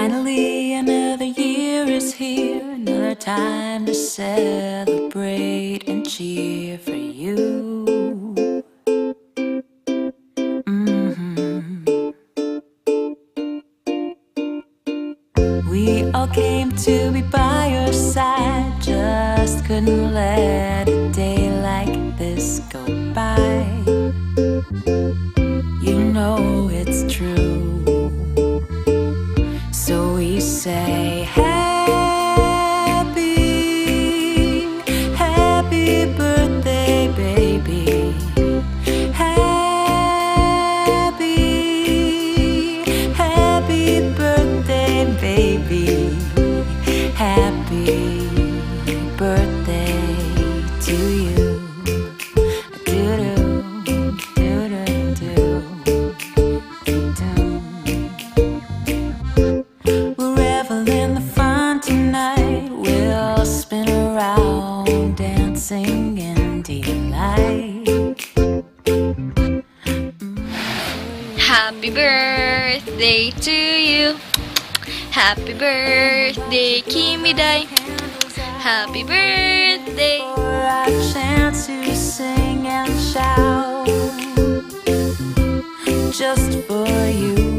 Finally, another year is here, another time to celebrate and cheer for you. We all came to be by your side, just couldn't let a day like this go by. You know it's true. So we say happy birthday, baby. Happy birthday, baby. Happy birthday to you. We'll revel in the fun tonight. We'll spin around, dancing in delight. Happy birthday to you. Happy birthday, Kimidai. Happy birthday. For our chance to sing and shout, just for you.